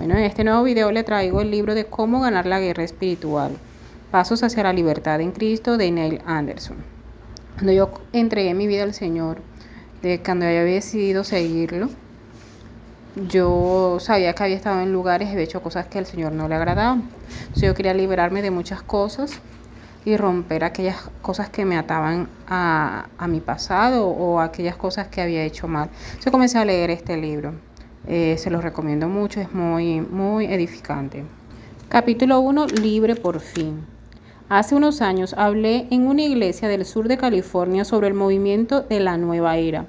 Bueno, en este nuevo video le traigo el libro de Cómo ganar la guerra espiritual, Pasos hacia la libertad en Cristo, de Neil Anderson. Cuando yo entregué mi vida al Señor, cuando yo había decidido seguirlo, yo sabía que había estado en lugares y había hecho cosas que al Señor no le agradaban. Entonces yo quería liberarme de muchas cosas y romper aquellas cosas que me ataban a mi pasado o aquellas cosas que había hecho mal. Entonces comencé a leer este libro. Se los recomiendo mucho, es muy edificante. Capítulo 1, Libre por fin. Hace unos años hablé en una iglesia del sur de California sobre el movimiento de la nueva era.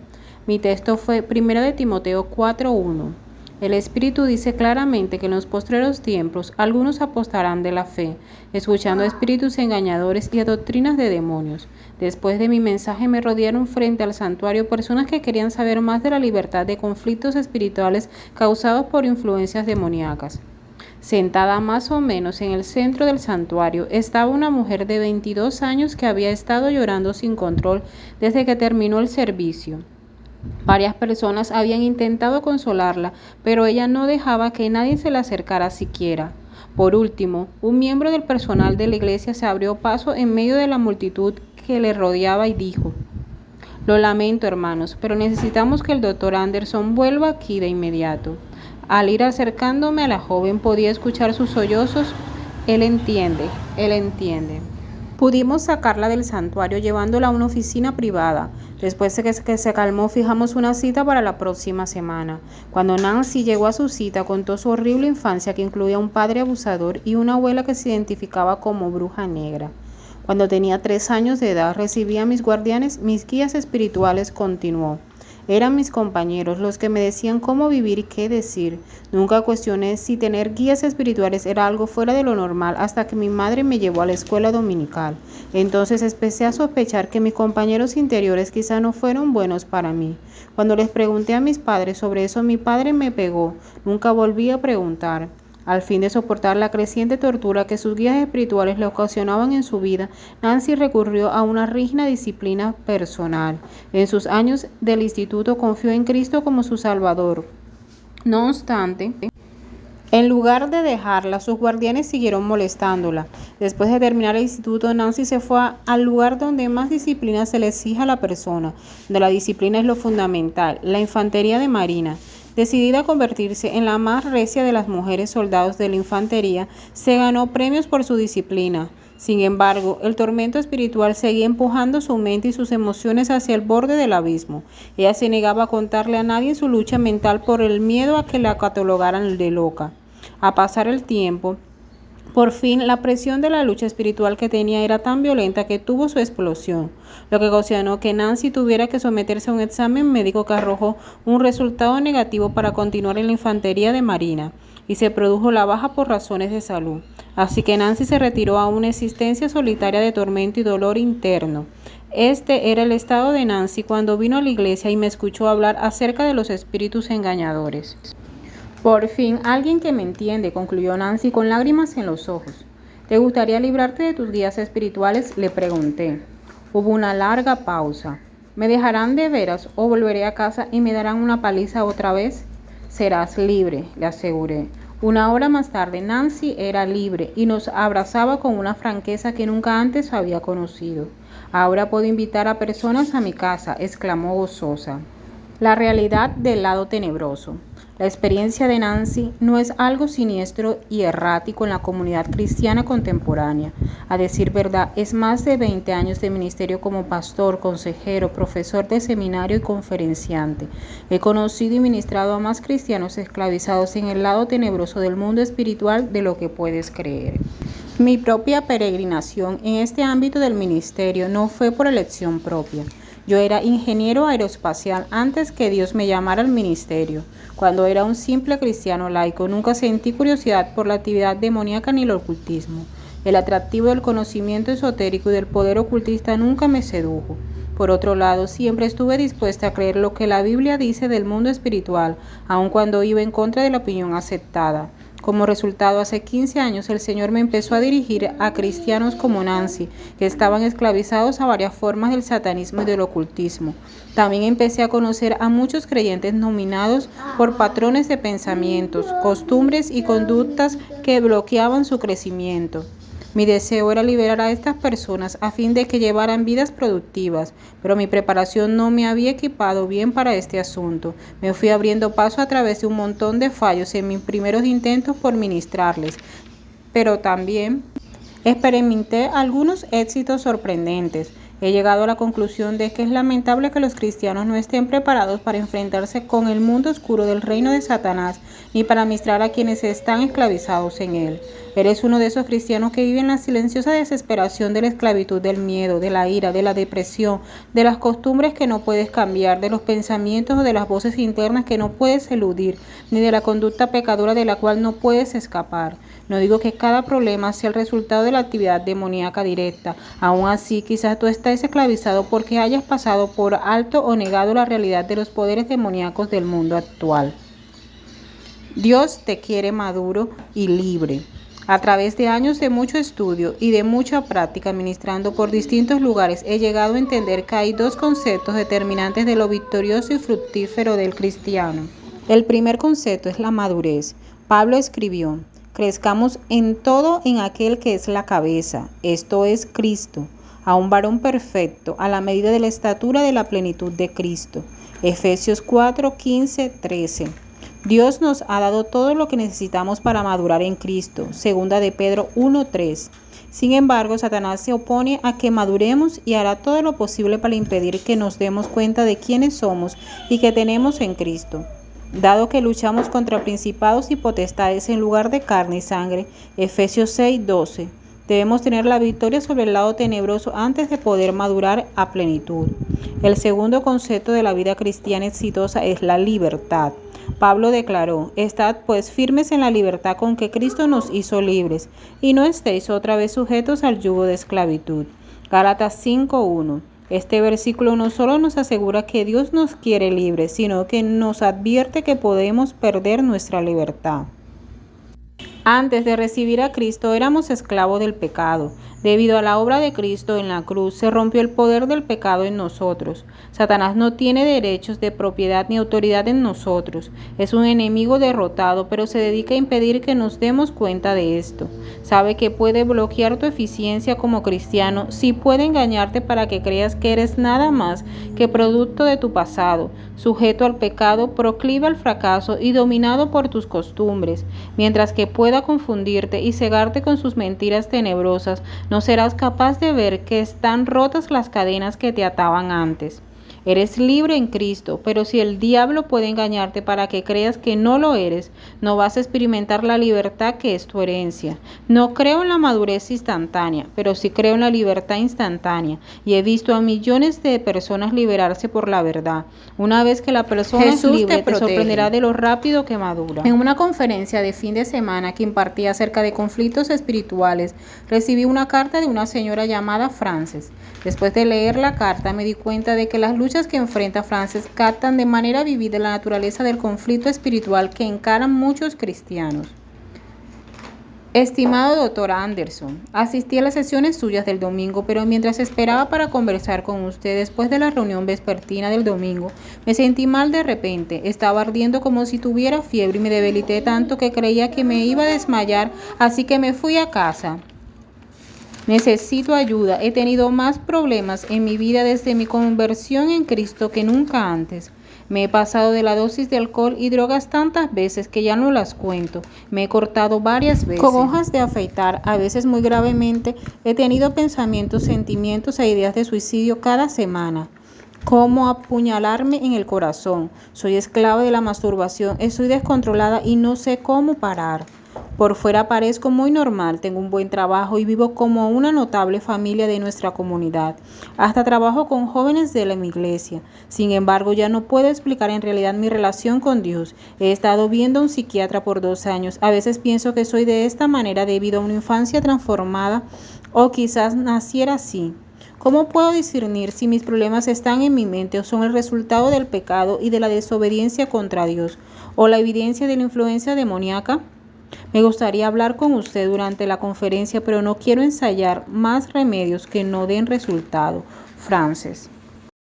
Mi texto fue 1 Timoteo 4:1. El Espíritu dice claramente que en los postreros tiempos algunos apostarán de la fe, escuchando a espíritus engañadores y a doctrinas de demonios. Después de mi mensaje me rodearon frente al santuario personas que querían saber más de la libertad de conflictos espirituales causados por influencias demoníacas. Sentada más o menos en el centro del santuario estaba una mujer de 22 años que había estado llorando sin control desde que terminó el servicio. Varias personas habían intentado consolarla, pero ella no dejaba que nadie se le acercara siquiera. Por último, un miembro del personal de la iglesia se abrió paso en medio de la multitud que le rodeaba y dijo: "Lo lamento, hermanos, pero necesitamos que el doctor Anderson vuelva aquí de inmediato". Al ir acercándome a la joven podía escuchar sus sollozos. Él entiende. Pudimos sacarla del santuario llevándola a una oficina privada. Después de que se calmó, fijamos una cita para la próxima semana. Cuando Nancy llegó a su cita, contó su horrible infancia que incluía un padre abusador y una abuela que se identificaba como bruja negra. Cuando tenía 3 años de edad, recibí a mis guardianes, mis guías espirituales, continuó. Eran mis compañeros los que me decían cómo vivir y qué decir. Nunca cuestioné si tener guías espirituales era algo fuera de lo normal hasta que mi madre me llevó a la escuela dominical. Entonces empecé a sospechar que mis compañeros interiores quizá no fueron buenos para mí. Cuando les pregunté a mis padres sobre eso, mi padre me pegó. Nunca volví a preguntar. Al fin de soportar la creciente tortura que sus guías espirituales le ocasionaban en su vida, Nancy recurrió a una rígida disciplina personal. En sus años del instituto confió en Cristo como su Salvador. No obstante, en lugar de dejarla, sus guardianes siguieron molestándola. Después de terminar el instituto, Nancy se fue al lugar donde más disciplina se le exige a la persona, donde la disciplina es lo fundamental, la infantería de marina. Decidida a convertirse en la más recia de las mujeres soldados de la infantería, se ganó premios por su disciplina. Sin embargo, el tormento espiritual seguía empujando su mente y sus emociones hacia el borde del abismo. Ella se negaba a contarle a nadie su lucha mental por el miedo a que la catalogaran de loca. A pasar el tiempo, por fin, la presión de la lucha espiritual que tenía era tan violenta que tuvo su explosión, lo que ocasionó que Nancy tuviera que someterse a un examen médico que arrojó un resultado negativo para continuar en la infantería de marina, y se produjo la baja por razones de salud. Así que Nancy se retiró a una existencia solitaria de tormento y dolor interno. Este era el estado de Nancy cuando vino a la iglesia y me escuchó hablar acerca de los espíritus engañadores. Por fin, alguien que me entiende, concluyó Nancy con lágrimas en los ojos. ¿Te gustaría librarte de tus guías espirituales?, le pregunté. Hubo una larga pausa. ¿Me dejarán de veras o volveré a casa y me darán una paliza otra vez? Serás libre, le aseguré. Una hora más tarde, Nancy era libre y nos abrazaba con una franqueza que nunca antes había conocido. Ahora puedo invitar a personas a mi casa, exclamó gozosa. La realidad del lado tenebroso. La experiencia de Nancy no es algo siniestro y errático en la comunidad cristiana contemporánea. A decir verdad, es más de 20 años de ministerio como pastor, consejero, profesor de seminario y conferenciante. He conocido y ministrado a más cristianos esclavizados en el lado tenebroso del mundo espiritual de lo que puedes creer. Mi propia peregrinación en este ámbito del ministerio no fue por elección propia. Yo era ingeniero aeroespacial antes que Dios me llamara al ministerio. Cuando era un simple cristiano laico, nunca sentí curiosidad por la actividad demoníaca ni el ocultismo. El atractivo del conocimiento esotérico y del poder ocultista nunca me sedujo. Por otro lado, siempre estuve dispuesta a creer lo que la Biblia dice del mundo espiritual, aun cuando iba en contra de la opinión aceptada. Como resultado, hace 15 años el Señor me empezó a dirigir a cristianos como Nancy, que estaban esclavizados a varias formas del satanismo y del ocultismo. También empecé a conocer a muchos creyentes dominados por patrones de pensamientos, costumbres y conductas que bloqueaban su crecimiento. Mi deseo era liberar a estas personas a fin de que llevaran vidas productivas, pero mi preparación no me había equipado bien para este asunto. Me fui abriendo paso a través de un montón de fallos en mis primeros intentos por ministrarles, pero también experimenté algunos éxitos sorprendentes. He llegado a la conclusión de que es lamentable que los cristianos no estén preparados para enfrentarse con el mundo oscuro del reino de Satanás, ni para ministrar a quienes están esclavizados en él. Eres uno de esos cristianos que viven la silenciosa desesperación de la esclavitud, del miedo, de la ira, de la depresión, de las costumbres que no puedes cambiar, de los pensamientos o de las voces internas que no puedes eludir, ni de la conducta pecadora de la cual no puedes escapar. No digo que cada problema sea el resultado de la actividad demoníaca directa. Aún así, quizás tú estés esclavizado porque hayas pasado por alto o negado la realidad de los poderes demoníacos del mundo actual. Dios te quiere maduro y libre. A través de años de mucho estudio y de mucha práctica ministrando por distintos lugares, he llegado a entender que hay dos conceptos determinantes de lo victorioso y fructífero del cristiano. El primer concepto es la madurez. Pablo escribió: crezcamos en todo en aquel que es la cabeza, esto es Cristo, a un varón perfecto, a la medida de la estatura de la plenitud de Cristo. Efesios 4, 15, 13. Dios nos ha dado todo lo que necesitamos para madurar en Cristo. Segunda de Pedro 1, 3. Sin embargo, Satanás se opone a que maduremos y hará todo lo posible para impedir que nos demos cuenta de quiénes somos y que tenemos en Cristo. Dado que luchamos contra principados y potestades en lugar de carne y sangre, Efesios 6, 12. Debemos tener la victoria sobre el lado tenebroso antes de poder madurar a plenitud. El segundo concepto de la vida cristiana exitosa es la libertad. Pablo declaró: estad pues firmes en la libertad con que Cristo nos hizo libres, y no estéis otra vez sujetos al yugo de esclavitud. Gálatas 5:1. Este versículo no solo nos asegura que Dios nos quiere libres, sino que nos advierte que podemos perder nuestra libertad. Antes de recibir a Cristo éramos esclavos del pecado. Debido a la obra de Cristo en la cruz, se rompió el poder del pecado en nosotros. Satanás no tiene derechos de propiedad ni autoridad en nosotros. Es un enemigo derrotado, pero se dedica a impedir que nos demos cuenta de esto. Sabe que puede bloquear tu eficiencia como cristiano, sí puede engañarte para que creas que eres nada más que producto de tu pasado, sujeto al pecado, proclive al fracaso y dominado por tus costumbres. Mientras que pueda confundirte y cegarte con sus mentiras tenebrosas, no serás capaz de ver que están rotas las cadenas que te ataban antes. Eres libre en Cristo, pero si el diablo puede engañarte para que creas que no lo eres, no vas a experimentar la libertad que es tu herencia. No creo en la madurez instantánea, pero sí creo en la libertad instantánea, y he visto a millones de personas liberarse por la verdad. Una vez que la persona es libre, te sorprenderá de lo rápido que madura. En una conferencia de fin de semana que impartía acerca de conflictos espirituales, recibí una carta de una señora llamada Frances. Después de leer la carta, me di cuenta de que las luchas que enfrenta Frances captan de manera vívida la naturaleza del conflicto espiritual que encaran muchos cristianos. Estimado Dr. Anderson, asistí a las sesiones suyas del domingo, pero mientras esperaba para conversar con usted después de la reunión vespertina del domingo, me sentí mal de repente. Estaba ardiendo como si tuviera fiebre y me debilité tanto que creía que me iba a desmayar, así que me fui a casa. Necesito ayuda. He tenido más problemas en mi vida desde mi conversión en Cristo que nunca antes. Me he pasado de la dosis de alcohol y drogas tantas veces que ya no las cuento. Me he cortado varias veces con hojas de afeitar, a veces muy gravemente. He tenido pensamientos, sentimientos e ideas de suicidio cada semana. Cómo apuñalarme en el corazón. Soy esclava de la masturbación. Estoy descontrolada y no sé cómo parar. Por fuera parezco muy normal, tengo un buen trabajo y vivo como una notable familia de nuestra comunidad. Hasta trabajo con jóvenes de mi iglesia. Sin embargo, ya no puedo explicar en realidad mi relación con Dios. He estado viendo a un psiquiatra por 2 años. A veces pienso que soy de esta manera debido a una infancia transformada o quizás naciera así. ¿Cómo puedo discernir si mis problemas están en mi mente o son el resultado del pecado y de la desobediencia contra Dios o la evidencia de la influencia demoníaca? Me gustaría hablar con usted durante la conferencia, pero no quiero ensayar más remedios que no den resultado. Frances.